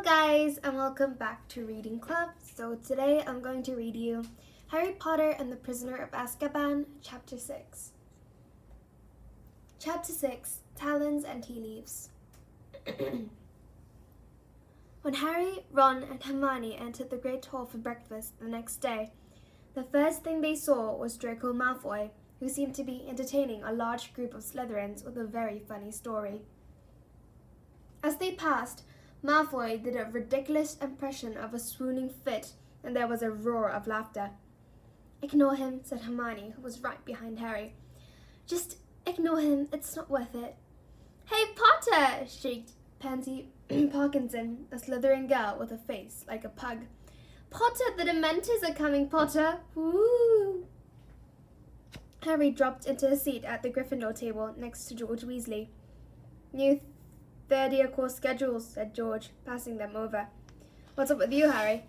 guys, and welcome back to Reading Club. So today I'm going to read you Harry Potter and the Prisoner of Azkaban, Chapter 6. Chapter 6, Talons and Tea Leaves. When Harry, Ron, and Hermione entered the Great Hall for breakfast the next day, the first thing they saw was Draco Malfoy, who seemed to be entertaining a large group of Slytherins with a very funny story. As they passed, Malfoy did a ridiculous impression of a swooning fit, and there was a roar of laughter. "Ignore him," said Hermione, who was right behind Harry. "Just ignore him, it's not worth it." "Hey, Potter!" shrieked Pansy Parkinson, a Slytherin girl with a face like a pug. "Potter, the Dementors are coming, Potter! Woo!" Harry dropped into a seat at the Gryffindor table next to George Weasley. "New third-year course schedules," said George, passing them over. "What's up with you, Harry?"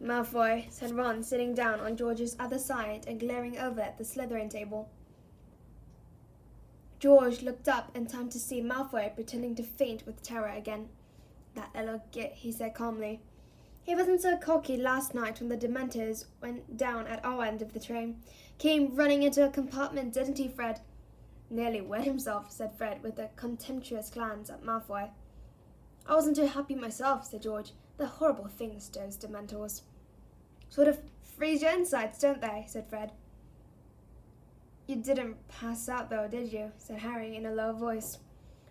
"Malfoy," said Ron, sitting down on George's other side and glaring over at the Slytherin table. George looked up in time to see Malfoy pretending to faint with terror again. "That little git," he said calmly. "He wasn't so cocky last night when the Dementors went down at our end of the train. Came running into a compartment, didn't he, Fred?" "Nearly wet himself," said Fred with a contemptuous glance at Malfoy. "I wasn't too happy myself," said George. "They're horrible things, those Dementors." "Sort of freeze your insides, don't they?" said Fred. "You didn't pass out though, did you?" said Harry in a low voice.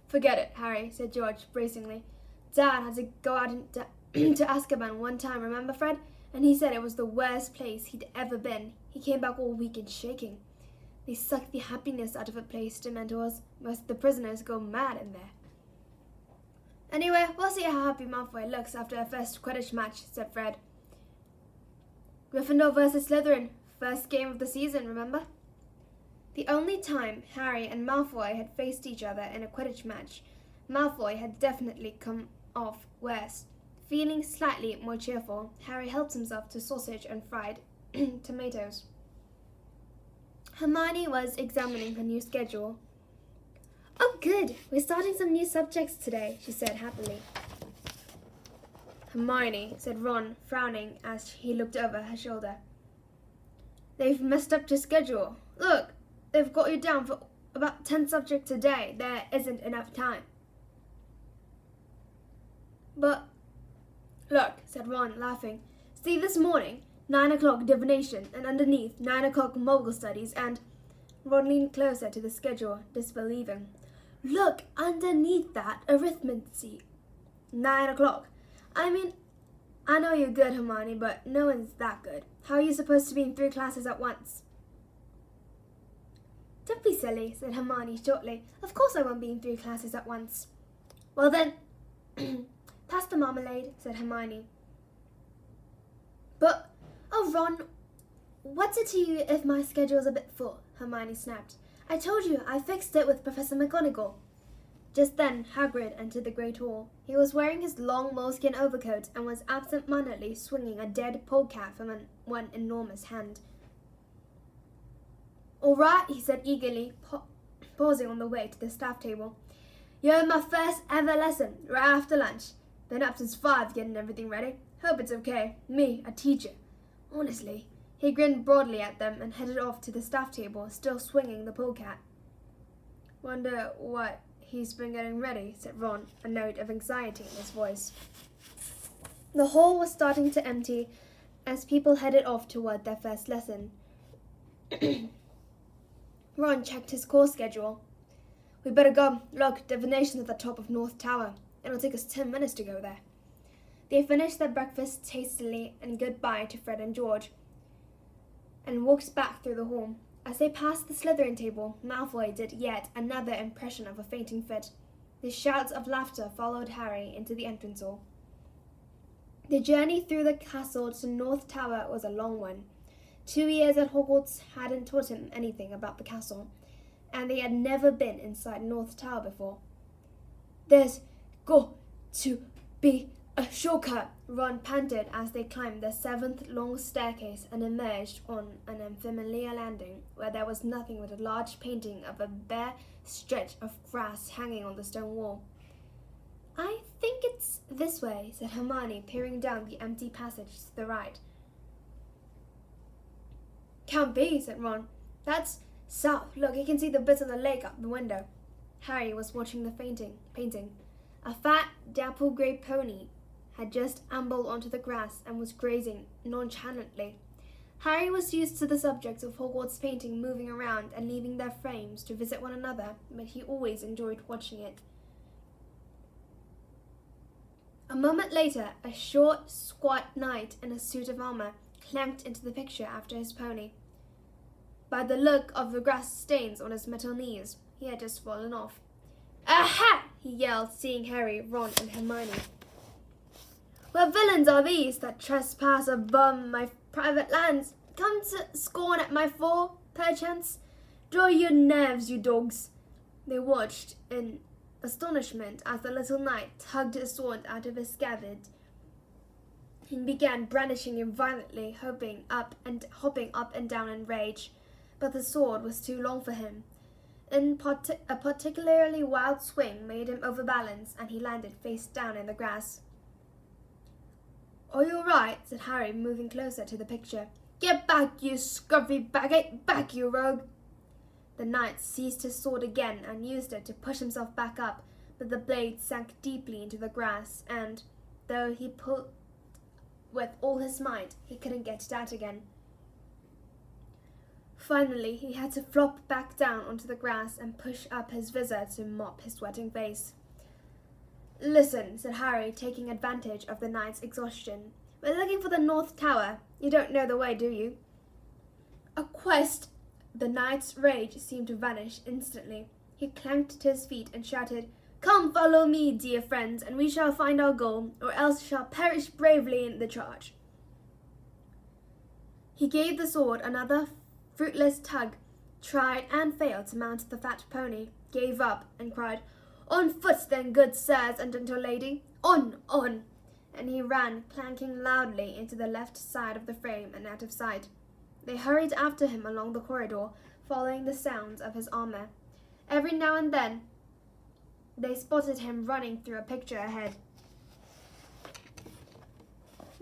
"Forget it, Harry," said George bracingly. "Dad had to go out to Azkaban one time, remember, Fred? And he said it was the worst place he'd ever been. He came back all weak and shaking. They suck the happiness out of a place, Dementors. Most of the prisoners go mad in there." "Anyway, we'll see how happy Malfoy looks after our first Quidditch match," said Fred. "Gryffindor versus Slytherin. First game of the season, remember?" The only time Harry and Malfoy had faced each other in a Quidditch match, Malfoy had definitely come off worse. Feeling slightly more cheerful, Harry helped himself to sausage and fried tomatoes. Hermione was examining her new schedule. "Oh, good! We're starting some new subjects today," she said happily. "Hermione," said Ron, frowning as he looked over her shoulder. "They've messed up your schedule. Look, they've got you down for about 10 subjects a day. There isn't enough time." "But, look," said Ron, laughing. "See, this morning, 9 o'clock Divination, and underneath 9 o'clock Mogul Studies, and—" Ron leaned closer to the schedule, disbelieving. "Look, underneath that, arithmetic. 9 o'clock. I mean, I know you're good, Hermione, but no one's that good. How are you supposed to be in 3 classes at once?" "Don't be silly," said Hermione shortly. "Of course I won't be in 3 classes at once." "Well then, pass the marmalade," said Hermione. "But, oh Ron, what's it to you if my schedule's a bit full?" Hermione snapped. "I told you I fixed it with Professor McGonagall." Just then Hagrid entered the Great Hall. He was wearing his long moleskin overcoat and was absent-mindedly swinging a dead polecat from one enormous hand. "All right," he said eagerly, pausing on the way to the staff table. "You had my first ever lesson right after lunch. Been up since 5 getting everything ready. Hope it's okay. Me, a teacher. Honestly." He grinned broadly at them and headed off to the staff table, still swinging the polecat. "Wonder what he's been getting ready," said Ron, a note of anxiety in his voice. The hall was starting to empty as people headed off toward their first lesson. Ron checked his course schedule. "We better go. Look, Divination at the top of North Tower. It'll take us 10 minutes to go there." They finished their breakfast hastily and goodbye to Fred and George, and walked back through the hall. As they passed the Slytherin table, Malfoy did yet another impression of a fainting fit. The shouts of laughter followed Harry into the entrance hall. The journey through the castle to North Tower was a long one. 2 years at Hogwarts hadn't taught him anything about the castle, and they had never been inside North Tower before. "There's got to be a shortcut," Ron panted as they climbed the 7th long staircase and emerged on an unfamiliar landing where there was nothing but a large painting of a bare stretch of grass hanging on the stone wall. "I think it's This way, said Hermione, peering down the empty passage to the right. Can't be, said Ron. That's south. Look, you can see the bits of the lake out the window. Harry was watching the painting. A fat, dapple grey pony had just ambled onto the grass and was grazing nonchalantly. Harry was used to the subjects of Hogwarts painting moving around and leaving their frames to visit one another, but he always enjoyed watching it. A moment later, a short, squat knight in a suit of armour clanked into the picture after his pony. By the look of the grass stains on his metal knees, he had just fallen off. Aha! He yelled, seeing Harry, Ron, and Hermione. What villains are these that trespass above my private lands? Come to scorn at my fore, perchance? Draw your nerves, you dogs. They watched in astonishment as the little knight tugged his sword out of his scabbard and began brandishing it violently, hopping up and down in rage. But the sword was too long for him. A particularly wild swing made him overbalance, and he landed face down in the grass. Are you all right? Said Harry, moving closer to the picture. Get back, you scruffy baggage! Back, you rogue! The knight seized his sword again and used it to push himself back up, but the blade sank deeply into the grass, and, though he pulled with all his might, he couldn't get it out again. Finally, he had to flop back down onto the grass and push up his visor to mop his sweating face. Listen, said Harry, taking advantage of the knight's exhaustion. We're looking for the North Tower. You don't know the way, do you? A quest! The knight's rage seemed to vanish instantly. He clanked to his feet and shouted, Come, follow me, dear friends, and we shall find our goal, or else shall perish bravely in the charge. He gave the sword another fruitless tug, tried and failed to mount the fat pony, gave up, and cried, On foot then, good sirs and gentle lady, on, on! And he ran, clanking loudly, into the left side of the frame and out of sight. They hurried after him along the corridor, following the sounds of his armour. Every now and then, they spotted him running through a picture ahead.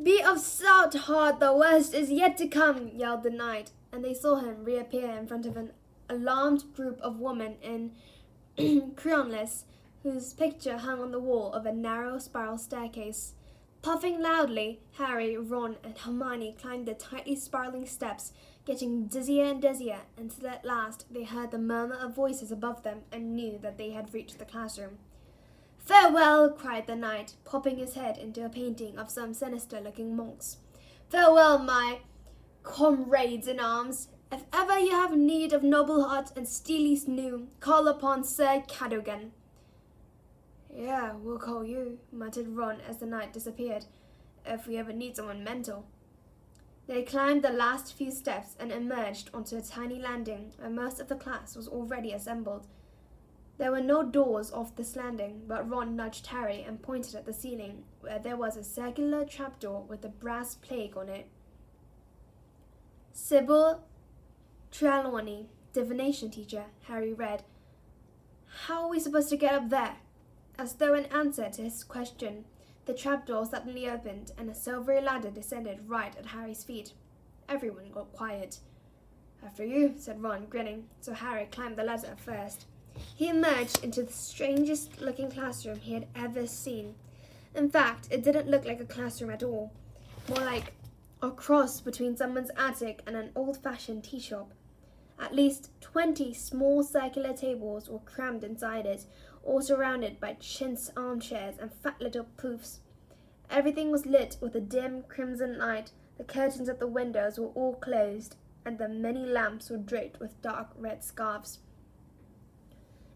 Be of stout heart, the worst is yet to come, yelled the knight, and they saw him reappear in front of an alarmed group of women in crayonless, whose picture hung on the wall of a narrow spiral staircase. Puffing loudly, Harry, Ron, and Hermione climbed the tightly spiraling steps, getting dizzier and dizzier, until at last they heard the murmur of voices above them and knew that they had reached the classroom. Farewell, cried the knight, popping his head into a painting of some sinister-looking monks. Farewell, my comrades in arms. If ever you have need of noble heart and steely sinew, call upon Sir Cadogan. Yeah, we'll call you, muttered Ron as the knight disappeared, if we ever need someone mental. They climbed the last few steps and emerged onto a tiny landing where most of the class was already assembled. There were no doors off this landing, but Ron nudged Harry and pointed at the ceiling, where there was a circular trapdoor with a brass plaque on it. Sybil Trelawney, Divination teacher, Harry read. How are we supposed to get up there? As though in answer to his question, the trapdoor suddenly opened and a silvery ladder descended right at Harry's feet. Everyone got quiet. After you, said Ron, grinning, so Harry climbed the ladder first. He emerged into the strangest-looking classroom he had ever seen. In fact, it didn't look like a classroom at all, more like a cross between someone's attic and an old-fashioned tea shop. At least 20 small circular tables were crammed inside it, all surrounded by chintz armchairs and fat little poufs. Everything was lit with a dim crimson light, the curtains at the windows were all closed, and the many lamps were draped with dark red scarves.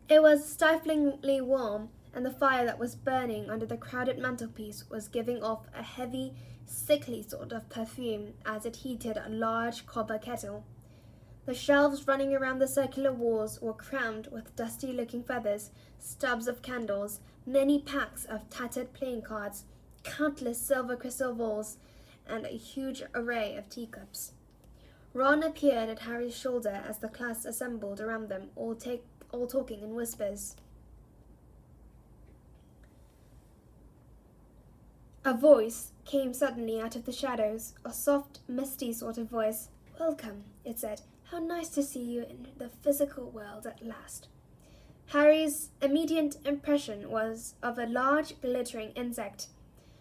It was stiflingly warm, and the fire that was burning under the crowded mantelpiece was giving off a heavy, sickly sort of perfume as it heated a large copper kettle. The shelves running around the circular walls were crammed with dusty-looking feathers, stubs of candles, many packs of tattered playing cards, countless silver crystal balls, and a huge array of teacups. Ron appeared at Harry's shoulder as the class assembled around them, all talking in whispers. A voice came suddenly out of the shadows, a soft, misty sort of voice. "Welcome," it said. "How nice to see you in the physical world at last." Harry's immediate impression was of a large, glittering insect.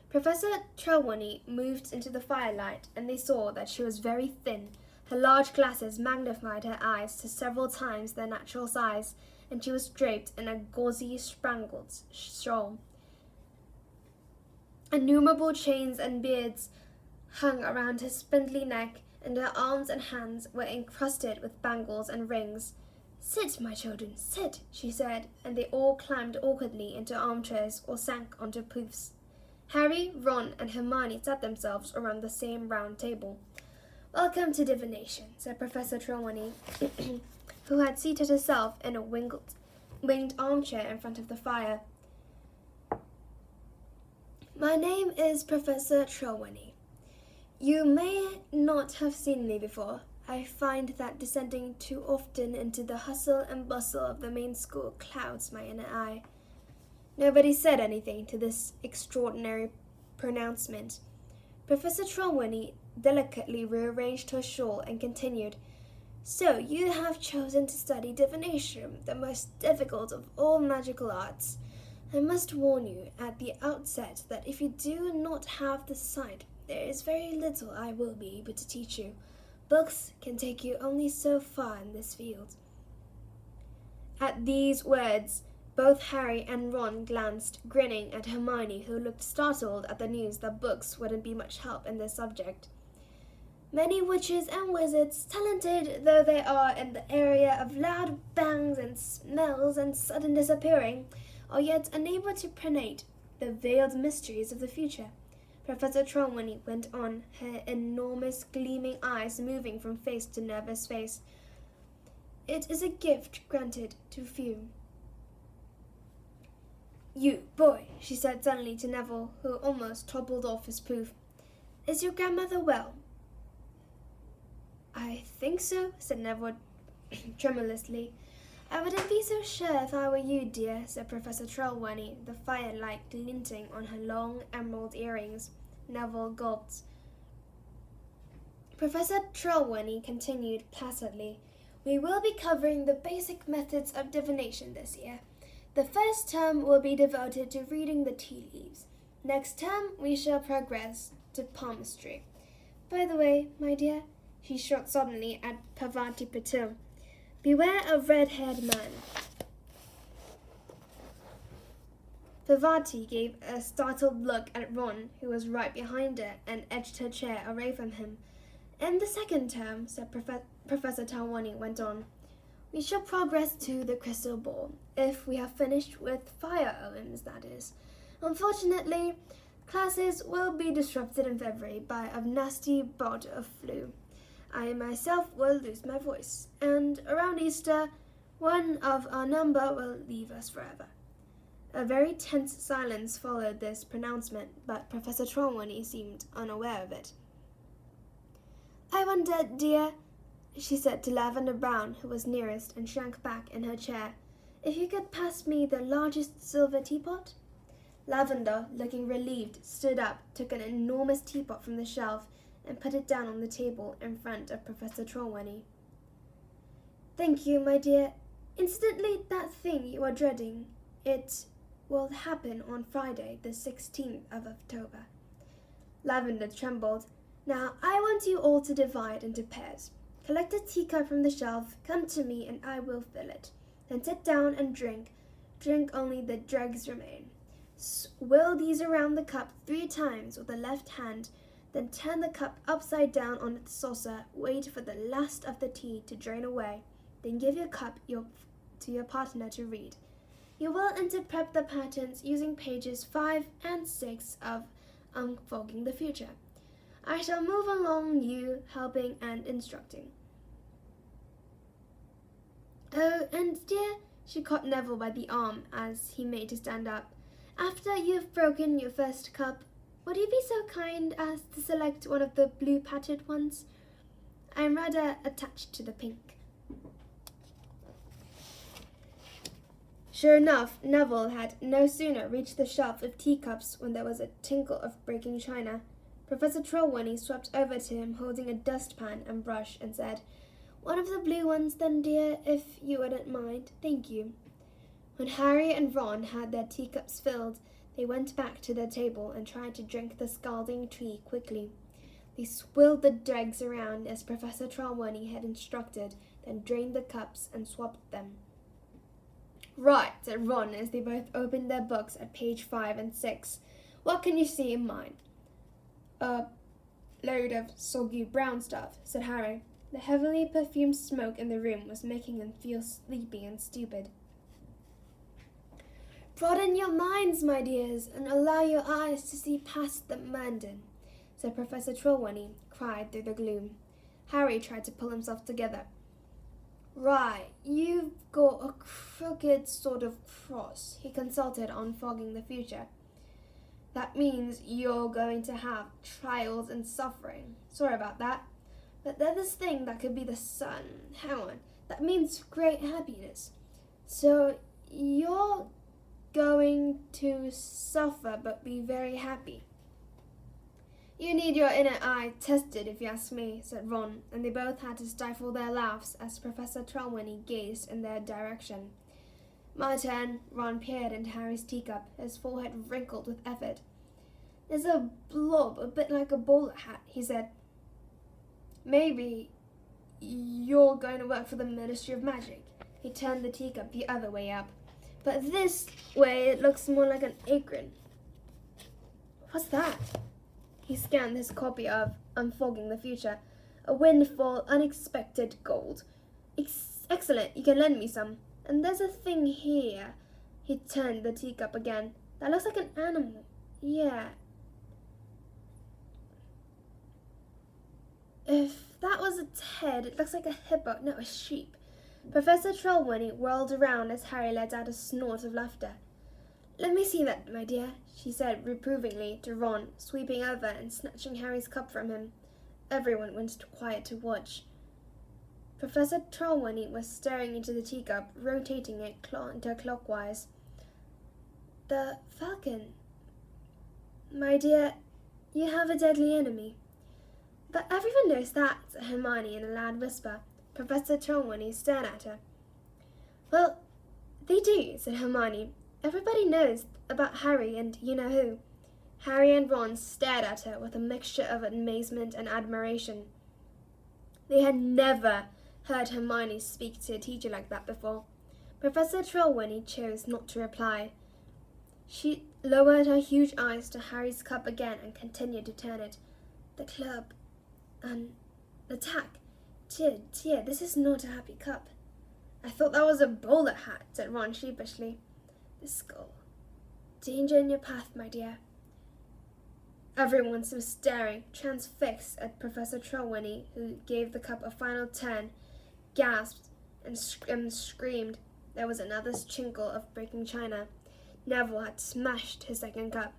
Professor Trelawney moved into the firelight, and they saw that she was very thin. Her large glasses magnified her eyes to several times their natural size, and she was draped in a gauzy, spangled shawl. Innumerable chains and beads hung around her spindly neck, and her arms and hands were encrusted with bangles and rings. "Sit, my children, sit," she said, and they all climbed awkwardly into armchairs or sank onto poufs. Harry, Ron, and Hermione sat themselves around the same round table. "Welcome to Divination," said Professor Trelawney, who had seated herself in a winged armchair in front of the fire. "My name is Professor Trelawney. You may not have seen me before. I find that descending too often into the hustle and bustle of the main school clouds my inner eye." Nobody said anything to this extraordinary pronouncement. Professor Trelawney delicately rearranged her shawl and continued, "So you have chosen to study divination, the most difficult of all magical arts. I must warn you at the outset that if you do not have the sight, there is very little I will be able to teach you. Books can take you only so far in this field." At these words, both Harry and Ron glanced, grinning at Hermione, who looked startled at the news that books wouldn't be much help in this subject. "Many witches and wizards, talented though they are in the area of loud bangs and smells and sudden disappearing, are yet unable to penetrate the veiled mysteries of the future," Professor Trelawney went on, her enormous gleaming eyes moving from face to nervous face. "It is a gift granted to few." "You, boy," she said suddenly to Neville, who almost toppled off his poof. "Is your grandmother well?" "I think so," said Neville tremulously. "I wouldn't be so sure if I were you, dear," said Professor Trelawney, the firelight glinting on her long emerald earrings. Neville gulped. Professor Trelawney continued placidly, "We will be covering the basic methods of divination this year. The first term will be devoted to reading the tea leaves. Next term we shall progress to palmistry. By the way, my dear," she shot suddenly at Parvati Patil, "beware of red-haired man." Parvati gave a startled look at Ron, who was right behind her, and edged her chair away from him. "In the second term," said Professor Trelawney went on, "we shall progress to the crystal ball, if we have finished with fire omens, that is. Unfortunately, classes will be disrupted in February by a nasty bout of flu. I myself will lose my voice, and around Easter, one of our number will leave us forever." A very tense silence followed this pronouncement, but Professor Trelawney seemed unaware of it. "I wonder, dear," she said to Lavender Brown, who was nearest and shrank back in her chair, "if you could pass me the largest silver teapot?" Lavender, looking relieved, stood up, took an enormous teapot from the shelf, and put it down on the table in front of Professor Trelawney. "Thank you, my dear. Incidentally, that thing you are dreading, it will happen on Friday, the 16th of October." Lavender trembled. "Now, I want you all to divide into pairs. Collect a teacup from the shelf, come to me, and I will fill it. Then sit down and drink. Drink only the dregs remain. Swirl these around the cup 3 times with the left hand, then turn the cup upside down on its saucer. Wait for the last of the tea to drain away. Then give your cup to your partner to read. You will interpret the patterns using pages 5 and 6 of Unfolding the Future. I shall move along you, helping and instructing." "Oh, and dear," she caught Neville by the arm as he made to stand up, "after you've broken your first cup, would you be so kind as to select one of the blue patterned ones? I am rather attached to the pink." Sure enough, Neville had no sooner reached the shelf of teacups when there was a tinkle of breaking china. Professor Trelawney swept over to him holding a dustpan and brush and said, "One of the blue ones then, dear, if you wouldn't mind. Thank you." When Harry and Ron had their teacups filled, they went back to their table and tried to drink the scalding tea quickly. They swilled the dregs around as Professor Trelawney had instructed, then drained the cups and swapped them. "Right," said Ron as they both opened their books at page 5 and 6. "What can you see in mine?" "A load of soggy brown stuff," said Harry. The heavily perfumed smoke in the room was making him feel sleepy and stupid. "Broaden your minds, my dears, and allow your eyes to see past the mundane," said Professor Trelawney, cried through the gloom. Harry tried to pull himself together. "Right, you've got a crooked sort of cross," he consulted on fogging the future. "That means you're going to have trials and suffering. Sorry about that. But there's this thing that could be the sun. Hang on. That means great happiness. So you're going to suffer but be very happy." "You need your inner eye tested, if you ask me," said Ron, and they both had to stifle their laughs as Professor Trelawney gazed in their direction. "My turn." Ron peered into Harry's teacup, his forehead wrinkled with effort. "There's a blob, a bit like a bowler hat," he said. "Maybe you're going to work for the Ministry of Magic." He turned the teacup the other way up. "But this way it looks more like an apron." "What's that?" He scanned his copy of Unfogging the Future. "A windfall, unexpected gold. Excellent, you can lend me some. And there's a thing here." He turned the teacup again. "That looks like an animal. Yeah. If that was its head, it looks like a hippo, no, a sheep." Professor Trelawney whirled around as Harry let out a snort of laughter. "Let me see that, my dear," she said reprovingly to Ron, sweeping over and snatching Harry's cup from him. Everyone went quiet to watch. Professor Trelawney was staring into the teacup, rotating it counterclockwise. "The falcon. My dear, you have a deadly enemy." "But everyone knows that," said Hermione in a loud whisper. Professor Trelawney stared at her. "Well, they do," said Hermione. "Everybody knows about Harry and you-know-who." Harry and Ron stared at her with a mixture of amazement and admiration. They had never heard Hermione speak to a teacher like that before. Professor Trelawney chose not to reply. She lowered her huge eyes to Harry's cup again and continued to turn it. "The club and the tack. Dear, this is not a happy cup." "I thought that was a bowler hat," said Ron sheepishly. "The skull. Danger in your path, my dear." Everyone was staring, transfixed at Professor Trelawney, who gave the cup a final turn, gasped, and screamed. There was another tinkle of breaking china. Neville had smashed his second cup.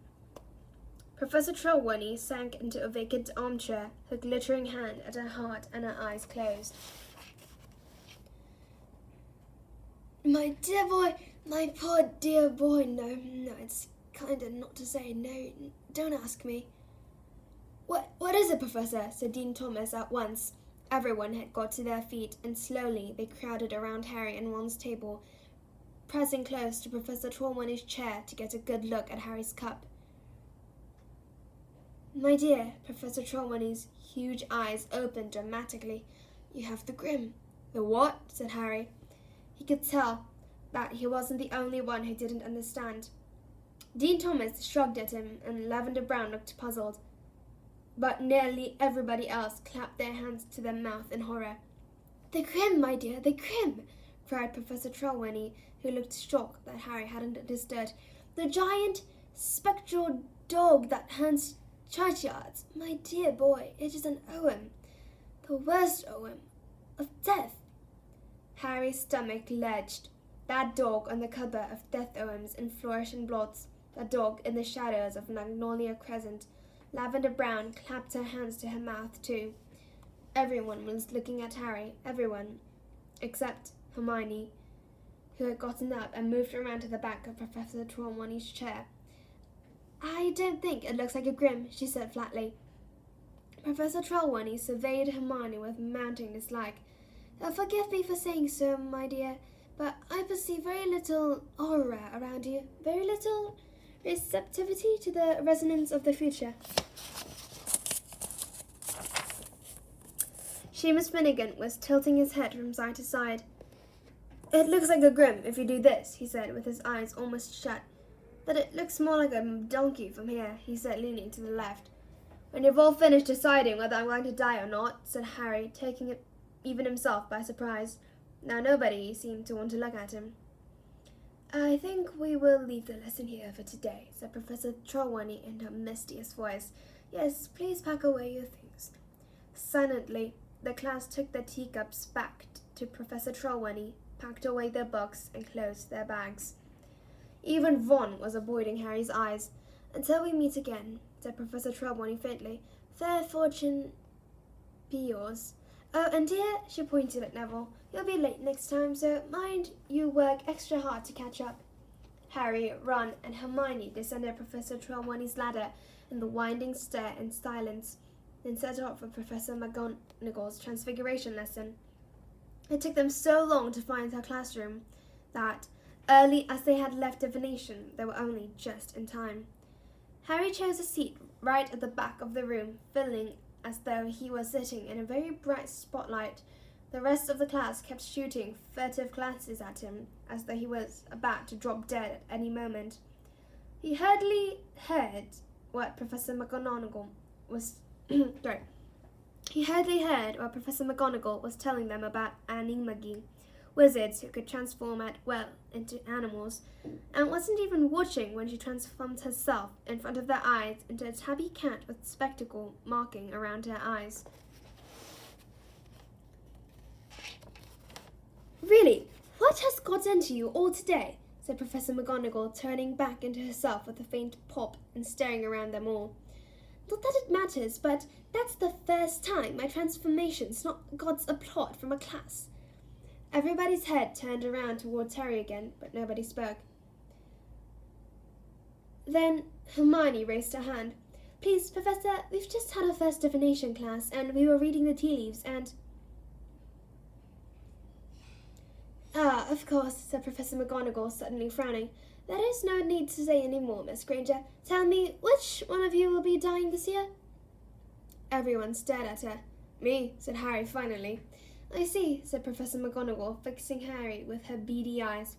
Professor Trelawney sank into a vacant armchair, her glittering hand at her heart and her eyes closed. "My dear boy, my poor dear boy, no, it's kinda not to say, no, don't ask me." What is it, Professor?" said Dean Thomas at once. Everyone had got to their feet, and slowly they crowded around Harry and Ron's table, pressing close to Professor Trelawney's chair to get a good look at Harry's cup. "My dear," Professor Trelawney's huge eyes opened dramatically, "you have the grim." "The what?" said Harry. He could tell that he wasn't the only one who didn't understand. Dean Thomas shrugged at him, and Lavender Brown looked puzzled. But nearly everybody else clapped their hands to their mouth in horror. "The grim, my dear, the grim!" cried Professor Trelawney, who looked shocked that Harry hadn't understood. "The giant, spectral dog that hunts churchyards. My dear boy, it is an omen. The worst omen of death." Harry's stomach lurched. That dog on the cover of Death Omens in Flourishing Blots. That dog in the shadows of Magnolia Crescent. Lavender Brown clapped her hands to her mouth too. Everyone was looking at Harry, everyone, except Hermione, who had gotten up and moved around to the back of Professor Trelawney's chair. "I don't think it looks like a grim," she said flatly. Professor Trelawney surveyed Hermione with mounting dislike. "Forgive me for saying so, my dear, but I perceive very little aura around you, very little receptivity to the resonance of the future." Seamus Finnegan was tilting his head from side to side. "It looks like a grim if you do this," he said, with his eyes almost shut. "But it looks more like a donkey from here," he said, leaning to the left. "When you've all finished deciding whether I'm going to die or not," said Harry, taking it even himself by surprise. Now nobody seemed to want to look at him. "I think we will leave the lesson here for today," said Professor Trelawney in her mistiest voice. "Yes, please pack away your things." Silently, the class took their teacups back to Professor Trelawney, packed away their books, and closed their bags. Even Ron was avoiding Harry's eyes. "Until we meet again," said Professor Trelawney faintly. "Fair fortune be yours. Oh, and dear," she pointed at Neville, "you'll be late next time, so mind you work extra hard to catch up." Harry, Ron, and Hermione descended Professor Trelawney's ladder in the winding stair in silence, then set off for Professor McGonagall's Transfiguration lesson. It took them so long to find her classroom that, early as they had left Divination, they were only just in time. Harry chose a seat right at the back of the room, feeling as though he was sitting in a very bright spotlight. The rest of the class kept shooting furtive glances at him, as though he was about to drop dead at any moment. He hardly heard what Professor McGonagall was He hardly heard what Professor McGonagall was telling them about animagi, wizards who could transform at will into animals, and wasn't even watching when she transformed herself in front of their eyes into a tabby cat with spectacle marking around her eyes. "Really, what has got into you all today?" said Professor McGonagall, turning back into herself with a faint pop and staring around them all. "Not that it matters, but that's the first time my transformation's not got a plot from a class." Everybody's head turned around towards Harry again, but nobody spoke. Then Hermione raised her hand. "Please, Professor, we've just had our first divination class, and we were reading the tea leaves, and—" "Ah, of course," said Professor McGonagall, suddenly frowning. "There is no need to say any more, Miss Granger. Tell me, which one of you will be dying this year?" Everyone stared at her. "Me," said Harry finally. "I see," said Professor McGonagall, fixing Harry with her beady eyes.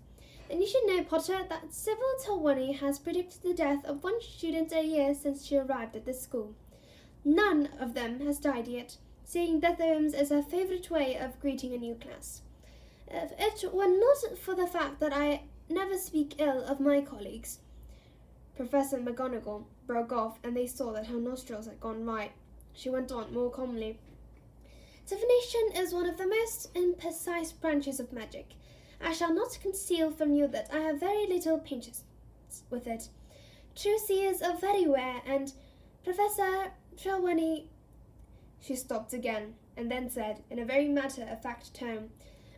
"Then you should know, Potter, that Sybil Trelawney has predicted the death of one student a year since she arrived at this school. None of them has died yet. Seeing death rooms is her favourite way of greeting a new class. If it were not for the fact that I never speak ill of my colleagues—" Professor McGonagall broke off, and they saw that her nostrils had gone right. She went on more calmly. "Divination is one of the most imprecise branches of magic. I shall not conceal from you that I have very little patience with it. True seers are very rare, and Professor Trelawney—" She stopped again, and then said, in a very matter-of-fact tone,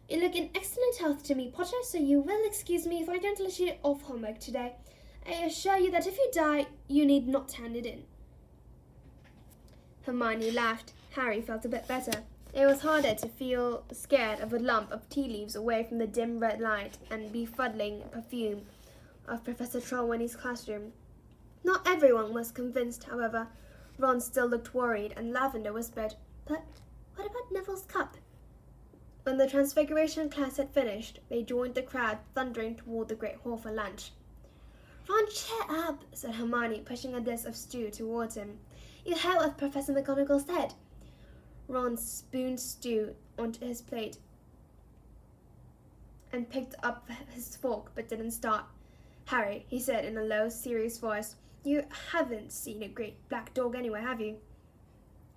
"You look in excellent health to me, Potter, so you will excuse me if I don't let you off homework today. I assure you that if you die, you need not hand it in." Hermione laughed. Harry felt a bit better. It was harder to feel scared of a lump of tea leaves away from the dim red light and befuddling perfume of Professor Trelawney's classroom. Not everyone was convinced, however. Ron still looked worried, and Lavender whispered, "But what about Neville's cup?" When the Transfiguration class had finished, they joined the crowd thundering toward the Great Hall for lunch. "Ron, cheer up," said Hermione, pushing a dish of stew towards him. "You heard what Professor McGonagall said." Ron spooned stew onto his plate and picked up his fork, but didn't start. "Harry," he said in a low, serious voice, "you haven't seen a great black dog anywhere, have you?"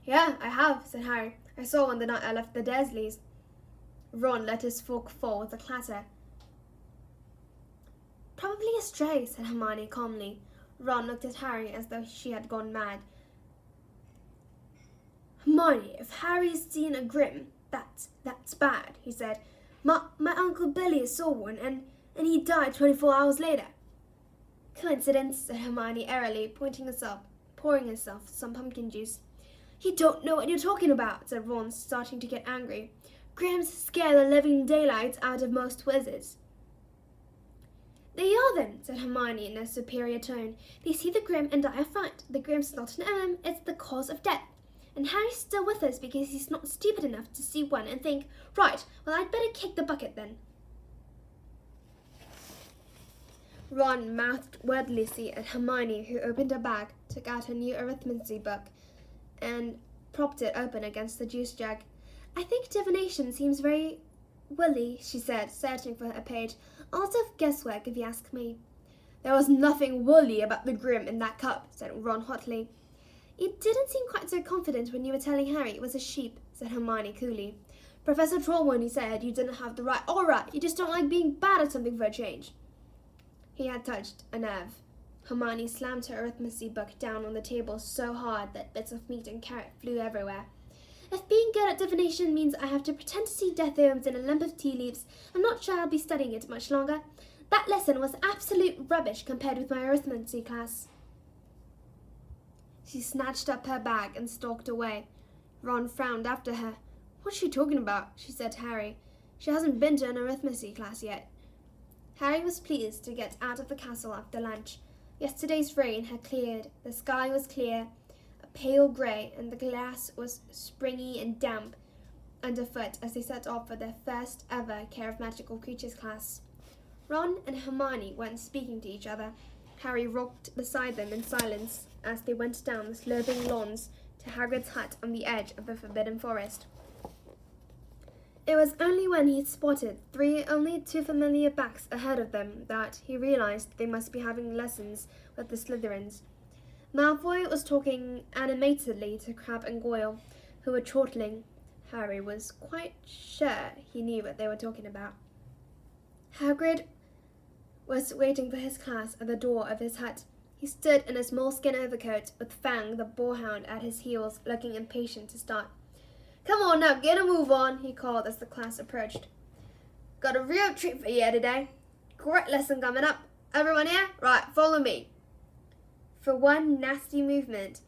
"Yeah, I have," said Harry. "I saw one the night I left the Dursleys." Ron let his fork fall with a clatter. "Probably a stray," said Hermione calmly. Ron looked at Harry as though she had gone mad. "Hermione, if Harry's seen a grim, that's bad," he said. My Uncle Billy saw one, and and he died 24 hours later." "Coincidence," said Hermione airily, pouring herself some pumpkin juice. "You don't know what you're talking about," said Ron, starting to get angry. "Grims scare the living daylights out of most wizards." "They are then," said Hermione in a superior tone. "They see the Grim and die of fright. The Grim's not an enemy, it's the cause of death. And Harry's still with us because he's not stupid enough to see one and think, 'Right, well, I'd better kick the bucket then.'" Ron mouthed wordlessly at Hermione, who opened her bag, took out her new arithmetic book, and propped it open against the juice jug. "I think divination seems very woolly," she said, searching for a page. "A lot of guesswork, if you ask me." "There was nothing woolly about the Grim in that cup," said Ron hotly. "You didn't seem quite so confident when you were telling Harry it was a sheep," said Hermione coolly. "Professor Trelawney said you didn't have the right aura. You just don't like being bad at something for a change." He had touched a nerve. Hermione slammed her arithmetic book down on the table so hard that bits of meat and carrot flew everywhere. "If being good at divination means I have to pretend to see death omens in a lump of tea leaves, I'm not sure I'll be studying it much longer. That lesson was absolute rubbish compared with my arithmetic class." She snatched up her bag and stalked away. Ron frowned after her. "What's she talking about?" she said to Harry. "She hasn't been to an arithmetic class yet." Harry was pleased to get out of the castle after lunch. Yesterday's rain had cleared, the sky was clear, a pale grey, and the grass was springy and damp underfoot as they set off for their first ever Care of Magical Creatures class. Ron and Hermione weren't speaking to each other. Harry rocked beside them in silence as they went down the sloping lawns to Hagrid's hut on the edge of the Forbidden Forest. It was only when he spotted only two familiar backs ahead of them that he realized they must be having lessons with the Slytherins. Malfoy was talking animatedly to Crabbe and Goyle, who were chortling. Harry was quite sure he knew what they were talking about. Hagrid was waiting for his class at the door of his hut. He stood in his moleskin overcoat, with Fang the boarhound at his heels, looking impatient to start. "Come on now, get a move on," he called as the class approached. "Got a real treat for you today. Great lesson coming up. Everyone here? Right, follow me." For one nasty moment,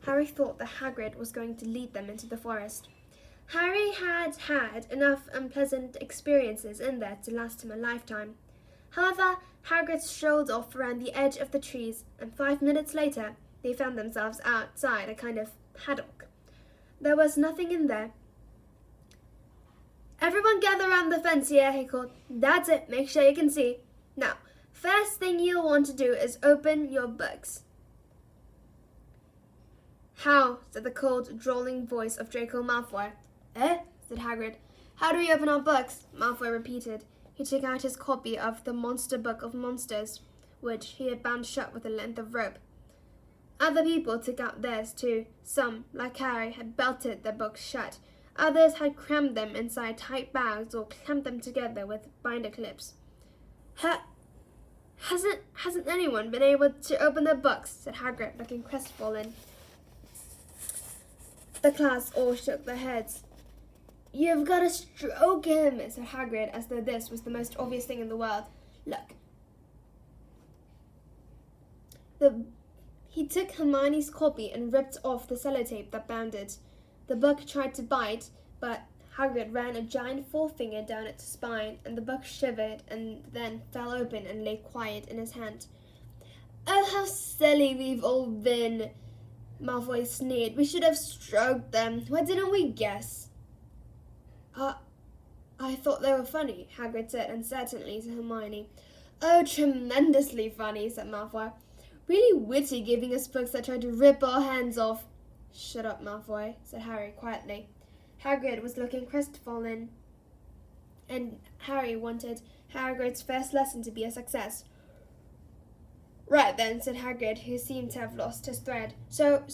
Harry thought that Hagrid was going to lead them into the forest. Harry had had enough unpleasant experiences in there to last him a lifetime. However, Hagrid strolled off around the edge of the trees, and 5 minutes later, they found themselves outside a kind of paddock. There was nothing in there. "Everyone gather around the fence here," he called. "That's it, make sure you can see. Now, first thing you'll want to do is open your books." "How?" said the cold, drawling voice of Draco Malfoy. "Eh?" said Hagrid. "How do we open our books?" Malfoy repeated. He took out his copy of the Monster Book of Monsters, which he had bound shut with a length of rope. Other people took out theirs too. Some, like Harry, had belted their books shut. Others had crammed them inside tight bags or clamped them together with binder clips. Hasn't anyone been able to open their books?" said Hagrid, looking crestfallen. The class all shook their heads. "You've got to stroke him," said Hagrid, as though this was the most obvious thing in the world. "Look." He took Hermione's copy and ripped off the sellotape that bound it. The book tried to bite, but Hagrid ran a giant forefinger down its spine, and the book shivered and then fell open and lay quiet in his hand. "Oh, how silly we've all been," Malfoy sneered. "We should have stroked them. Why didn't we guess?" I thought they were funny," Hagrid said uncertainly to Hermione. "Oh, tremendously funny," said Malfoy. "Really witty, giving us books that tried to rip our hands off." "Shut up, Malfoy," said Harry quietly. Hagrid was looking crestfallen, and Harry wanted Hagrid's first lesson to be a success. "Right then," said Hagrid, who seemed to have lost his thread. So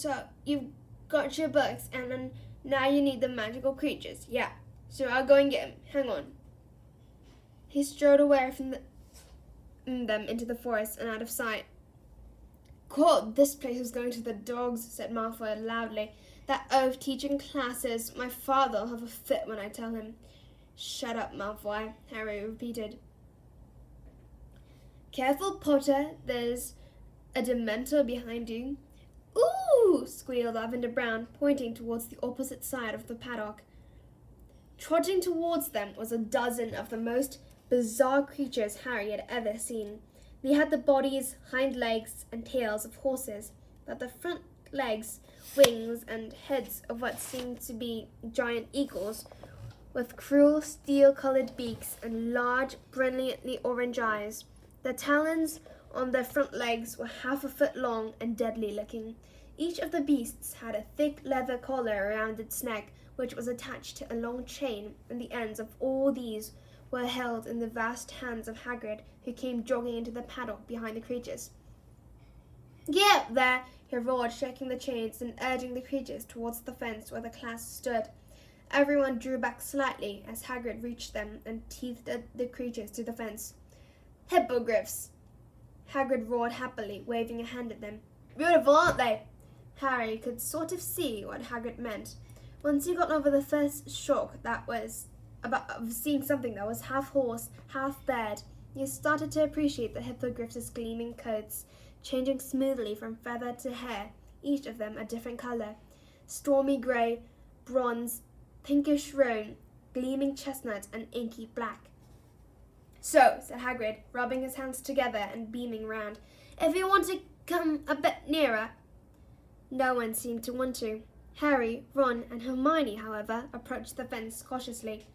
you've got your books, and now you need the magical creatures. Yeah, so I'll go and get them. Hang on." He strode away from them into the forest and out of sight. "God, this place is going to the dogs," said Malfoy loudly. "That oaf teaching classes. My father'll have a fit when I tell him." Shut up, Malfoy, Harry repeated. Careful, Potter, there's a Dementor behind you. Ooh, squealed Lavender Brown, pointing towards the opposite side of the paddock. Trotting towards them was a dozen of the most bizarre creatures Harry had ever seen. They had the bodies, hind legs, and tails of horses, but the front legs, wings, and heads of what seemed to be giant eagles, with cruel steel-colored beaks and large, brilliantly orange eyes. The talons on their front legs were half a foot long and deadly-looking. Each of the beasts had a thick leather collar around its neck, which was attached to a long chain, and the ends of all these were held in the vast hands of Hagrid, who came jogging into the paddock behind the creatures. Get up there, he roared, shaking the chains and urging the creatures towards the fence where the class stood. Everyone drew back slightly as Hagrid reached them and teethed the creatures to the fence. Hippogriffs! Hagrid roared happily, waving a hand at them. Beautiful, aren't they? Harry could sort of see what Hagrid meant. Once he got over the first shock that was of seeing something that was half horse, half bird, he started to appreciate the hippogriffs' gleaming coats, changing smoothly from feather to hair, each of them a different colour. Stormy grey, bronze, pinkish roan, gleaming chestnut, and inky black. So, said Hagrid, rubbing his hands together and beaming round, if you want to come a bit nearer. No one seemed to want to. Harry, Ron, and Hermione, however, approached the fence cautiously.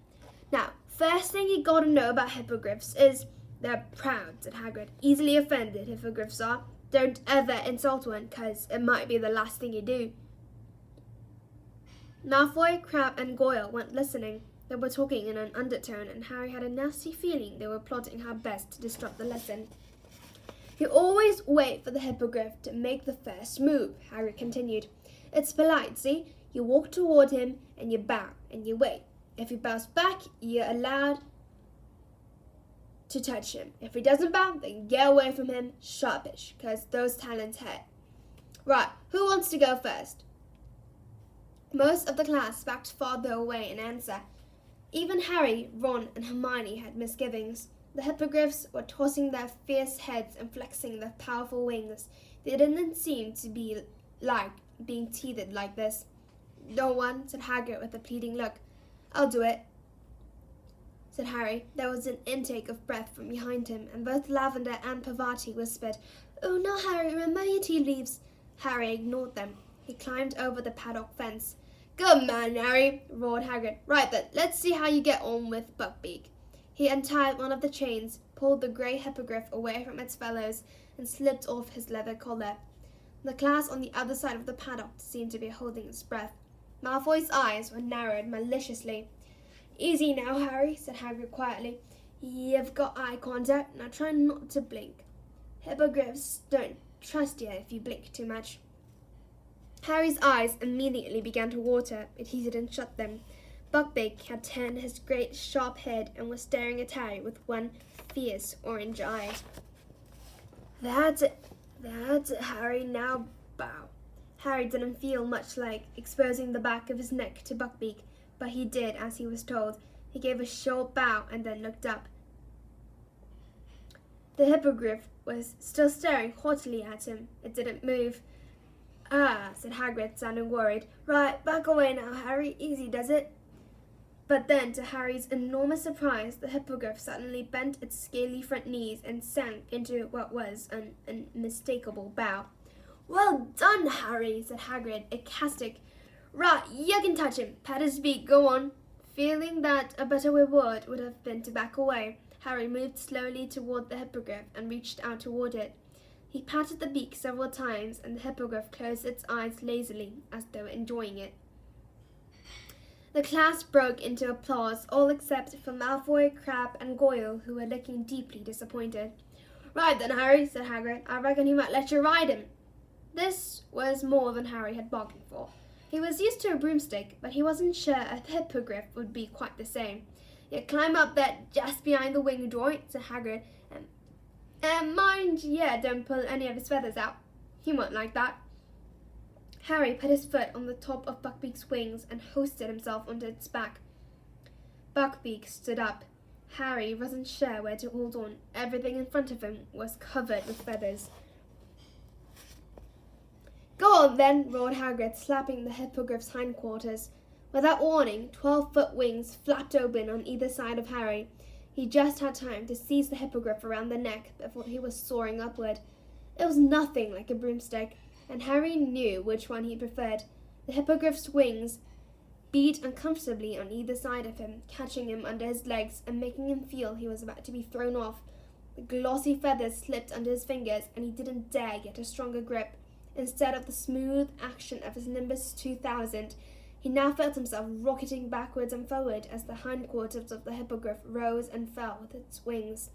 Now, first thing you gotta know about hippogriffs is they're proud, said Hagrid. Easily offended, hippogriffs are. Don't ever insult one, 'cause it might be the last thing you do. Malfoy, Crabbe, and Goyle weren't listening. They were talking in an undertone, and Harry had a nasty feeling they were plotting how best to disrupt the lesson. You always wait for the hippogriff to make the first move, Harry continued. It's polite, see? You walk toward him, and you bow, and you wait. If he bows back, you're allowed to touch him. If he doesn't bow, then get away from him sharpish, 'cause those talons hurt. Right, who wants to go first? Most of the class backed farther away in answer. Even Harry, Ron, and Hermione had misgivings. The hippogriffs were tossing their fierce heads and flexing their powerful wings. They didn't seem to be like being teethed like this. No one, said Hagrid with a pleading look. I'll do it, said Harry. There was an intake of breath from behind him, and both Lavender and Parvati whispered, Oh no, Harry, remember your tea leaves. Harry ignored them. He climbed over the paddock fence. Good man, Harry, roared Hagrid. Right then, let's see how you get on with Buckbeak. He untied one of the chains, pulled the grey hippogriff away from its fellows, and slipped off his leather collar. The class on the other side of the paddock seemed to be holding its breath. Malfoy's eyes were narrowed maliciously. Easy now, Harry, said Hagrid quietly. You've got eye contact, now try not to blink. Hippogriffs don't trust you if you blink too much. Harry's eyes immediately began to water, but he didn't shut them. Buckbeak had turned his great sharp head and was staring at Harry with one fierce orange eye. That's it, Harry, now bow. Harry didn't feel much like exposing the back of his neck to Buckbeak, but he did as he was told. He gave a short bow and then looked up. The hippogriff was still staring haughtily at him. It didn't move. Ah, said Hagrid, sounding worried. Right, back away now, Harry. Easy does it. But then, to Harry's enormous surprise, the hippogriff suddenly bent its scaly front knees and sank into what was an unmistakable bow. Well done, Harry, said Hagrid, ecstatic. Right, you can touch him. Pat his beak, go on. Feeling that a better reward would have been to back away, Harry moved slowly toward the hippogriff and reached out toward it. He patted the beak several times, and the hippogriff closed its eyes lazily, as though enjoying it. The class broke into applause, all except for Malfoy, Crabbe, and Goyle, who were looking deeply disappointed. Right then, Harry, said Hagrid. I reckon he might let you ride him. This was more than Harry had bargained for. He was used to a broomstick, but he wasn't sure a hippogriff would be quite the same. You climb up there just behind the wing joint, said Hagrid, and mind, don't pull any of his feathers out. He won't like that. Harry put his foot on the top of Buckbeak's wings and hoisted himself onto its back. Buckbeak stood up. Harry wasn't sure where to hold on. Everything in front of him was covered with feathers. "Go on then," roared Hagrid, slapping the hippogriff's hindquarters. Without warning, 12-foot wings flapped open on either side of Harry. He just had time to seize the hippogriff around the neck before he was soaring upward. It was nothing like a broomstick, and Harry knew which one he preferred. The hippogriff's wings beat uncomfortably on either side of him, catching him under his legs and making him feel he was about to be thrown off. The glossy feathers slipped under his fingers, and he didn't dare get a stronger grip. Instead of the smooth action of his Nimbus 2000, he now felt himself rocketing backwards and forward as the hindquarters of the hippogriff rose and fell with its wings.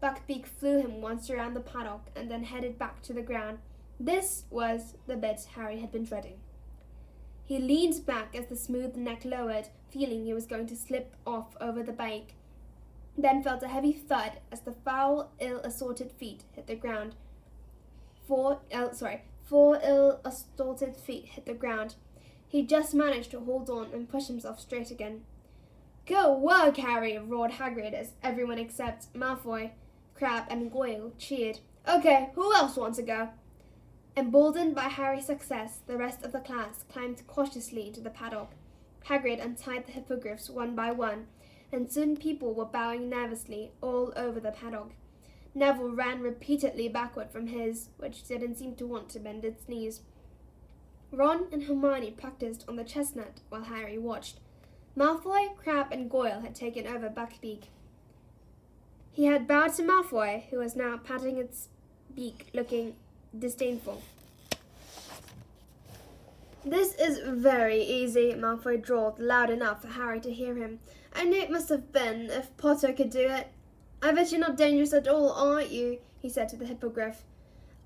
Buckbeak flew him once around the paddock and then headed back to the ground. This was the bit Harry had been dreading. He leaned back as the smooth neck lowered, feeling he was going to slip off over the bank, then felt a heavy thud as the foul, ill-assorted feet hit the ground. Four ill-assorted feet hit the ground. He just managed to hold on and push himself straight again. "Good work, Harry!" roared Hagrid as everyone except Malfoy, Crabbe and Goyle cheered. "Okay, who else wants to go?" Emboldened by Harry's success, the rest of the class climbed cautiously into the paddock. Hagrid untied the hippogriffs one by one, and soon people were bowing nervously all over the paddock. Neville ran repeatedly backward from his, which didn't seem to want to bend its knees. Ron and Hermione practiced on the chestnut while Harry watched. Malfoy, Crabbe and Goyle had taken over Buckbeak. He had bowed to Malfoy, who was now patting its beak, looking disdainful. "This is very easy," Malfoy drawled loud enough for Harry to hear him. "I knew it must have been, if Potter could do it." "I bet you're not dangerous at all, aren't you?" he said to the hippogriff.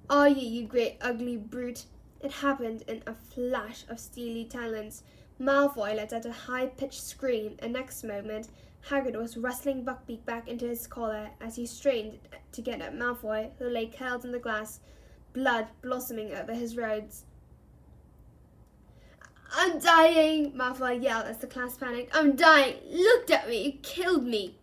"Are you, you great ugly brute?" It happened in a flash of steely talons. Malfoy let out a high-pitched scream, and next moment Hagrid was wrestling Buckbeak back into his collar as he strained to get at Malfoy, who lay curled in the grass, blood blossoming over his robes. "I'm dying!" Malfoy yelled as the class panicked. "I'm dying! Look at me! You killed me!"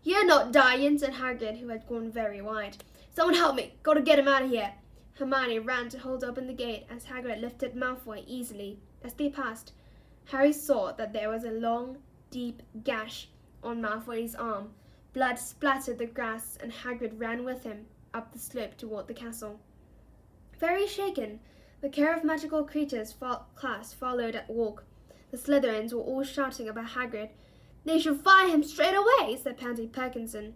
"You're not dying," said Hagrid, who had gone very white. "Someone help me! Gotta get him out of here!" Hermione ran to hold open the gate as Hagrid lifted Malfoy easily. As they passed, Harry saw that there was a long, deep gash on Malfoy's arm. Blood splattered the grass, and Hagrid ran with him up the slope toward the castle. Very shaken, the Care of Magical Creatures class followed at walk. The Slytherins were all shouting about Hagrid. "They should fire him straight away," said Pansy Parkinson,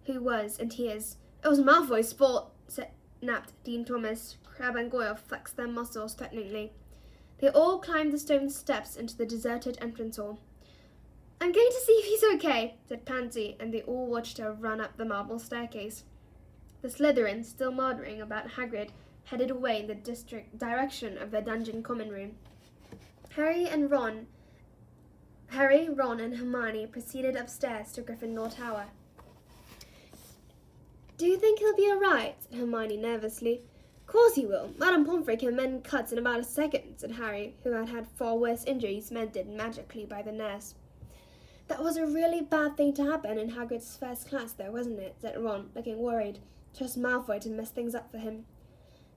who was in tears. "It was Malfoy's fault," snapped Dean Thomas. Crabbe and Goyle flexed their muscles threateningly. They all climbed the stone steps into the deserted entrance hall. "I'm going to see if he's okay," said Pansy, and they all watched her run up the marble staircase. The Slytherins, still muttering about Hagrid, headed away in the direction of their dungeon common room. Harry, Ron and Hermione proceeded upstairs to Gryffindor Tower. "Do you think he'll be all right?" said Hermione nervously. "Course he will. Madame Pomfrey can mend cuts in about a second," said Harry, who had had far worse injuries mended magically by the nurse. "That was a really bad thing to happen in Hagrid's first class, though, wasn't it?" said Ron, looking worried. Trust Malfoy to mess things up for him.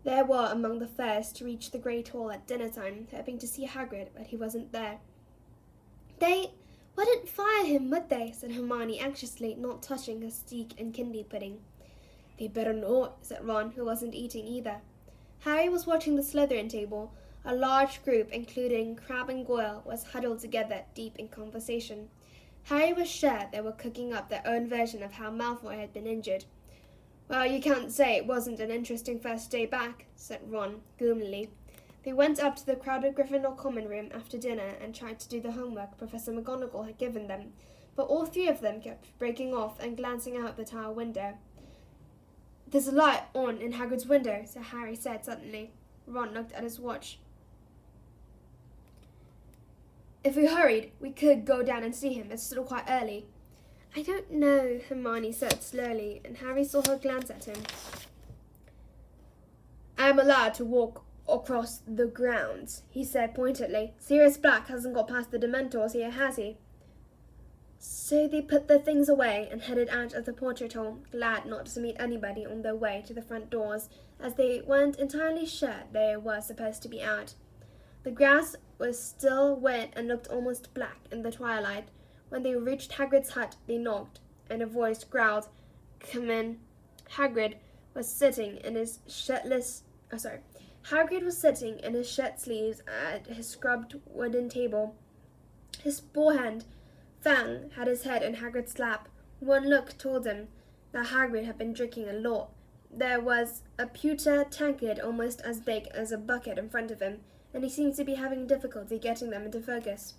They were among the first to reach the Great Hall at dinner time, hoping to see Hagrid, but he wasn't there. "They wouldn't fire him, would they?" said Hermione anxiously, not touching her steak and kidney pudding. "They better not," said Ron, who wasn't eating either. Harry was watching the Slytherin table. A large group, including Crabbe and Goyle, was huddled together, deep in conversation. Harry was sure they were cooking up their own version of how Malfoy had been injured. "Well, you can't say it wasn't an interesting first day back," said Ron, gloomily. They went up to the crowded Gryffindor common room after dinner and tried to do the homework Professor McGonagall had given them, but all three of them kept breaking off and glancing out the tower window. "There's a light on in Hagrid's window," so Harry said suddenly. Ron looked at his watch. "If we hurried, we could go down and see him. It's still quite early." "I don't know," Hermione said slowly, and Harry saw her glance at him. "I am allowed to walk across the grounds," he said pointedly. "Sirius Black hasn't got past the Dementors here, has he?" So they put their things away and headed out of the portrait hall, glad not to meet anybody on their way to the front doors, as they weren't entirely sure they were supposed to be out. The grass was still wet and looked almost black in the twilight. When they reached Hagrid's hut, they knocked, and a voice growled, "Come in." Hagrid was sitting in his Hagrid was sitting in his shirt sleeves at his scrubbed wooden table. His forehand Fang had his head in Hagrid's lap. One look told him that Hagrid had been drinking a lot. There was a pewter tankard almost as big as a bucket in front of him, and he seemed to be having difficulty getting them into focus.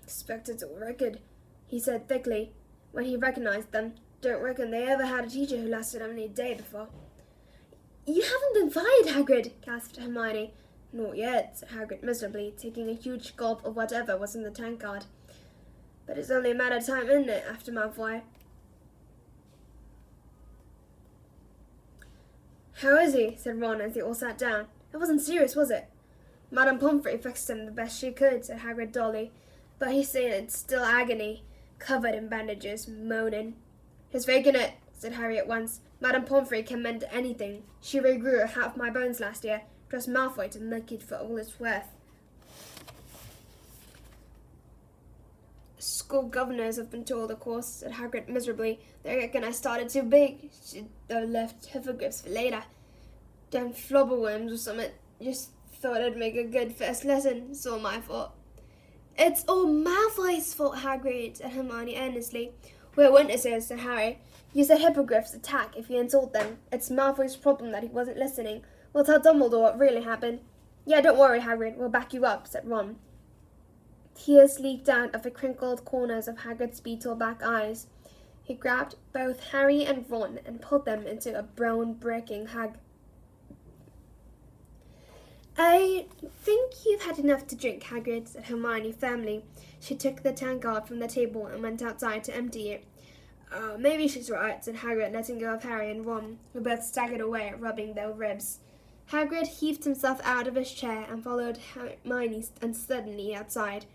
"Expected all record," he said thickly, when he recognized them. "Don't reckon they ever had a teacher who lasted only a day before." "You haven't been fired, Hagrid," gasped Hermione. "Not yet," said Hagrid miserably, taking a huge gulp of whatever was in the tankard. "But it's only a matter of time, isn't it, after Malfoy?" "How is he?" said Ron as they all sat down. "It wasn't serious, was it?" "Madame Pomfrey fixed him the best she could," said Hagrid dully, "but he's saying it's still agony, covered in bandages, moaning." "He's faking it," said Harry at once. "Madame Pomfrey can mend anything. She regrew half my bones last year. Trust Malfoy to milk it for all it's worth." "School governors have been told, of course," said Hagrid miserably. "They reckon I started too big. Should have left hippogriffs for later. Done flobberworms or something. Just thought I'd make a good first lesson. It's all my fault." "It's all Malfoy's fault, Hagrid," said Hermione earnestly. "We're witnesses," said Harry. "You said hippogriffs attack if you insult them. It's Malfoy's problem that he wasn't listening. We'll tell Dumbledore what really happened." "Yeah, don't worry, Hagrid. We'll back you up," said Ron. Tears leaked out of the crinkled corners of Hagrid's beetle-black eyes. He grabbed both Harry and Ron and pulled them into a bone-breaking hug. "I think you've had enough to drink, Hagrid," said Hermione firmly. She took the tankard from the table and went outside to empty it. Maybe she's right," said Hagrid, letting go of Harry and Ron, who both staggered away, rubbing their ribs. Hagrid heaved himself out of his chair and followed Hermione unsteadily outside.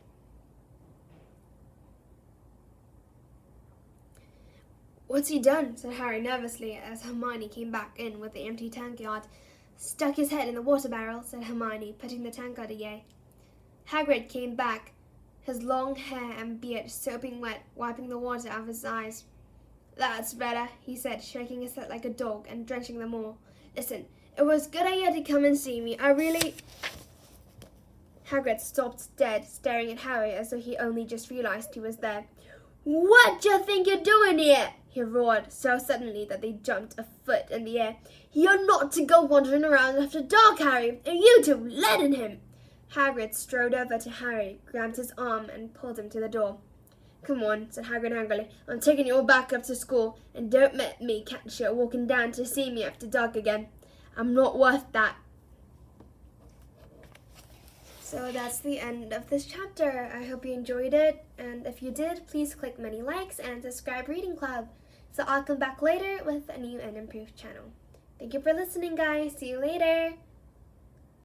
"What's he done?" said Harry nervously as Hermione came back in with the empty tankard. "Stuck his head in the water barrel," said Hermione, putting the tankard away. Hagrid came back, his long hair and beard soaping wet, wiping the water out of his eyes. "That's better," he said, shaking his head like a dog and drenching them all. "Listen, it was good of you to come and see me. I really—" Hagrid stopped dead, staring at Harry as though he only just realized he was there. "What d'you think you're doing here?" he roared, so suddenly that they jumped a foot in the air. "You're not to go wandering around after dark, Harry, and you two letting him." Hagrid strode over to Harry, grabbed his arm, and pulled him to the door. "Come on," said Hagrid angrily. "I'm taking you all back up to school, and don't let me catch you walking down to see me after dark again. I'm not worth that." So that's the end of this chapter. I hope you enjoyed it, and if you did, please click many likes and subscribe Reading Club. So I'll come back later with a new and improved channel. Thank you for listening, guys. See you later.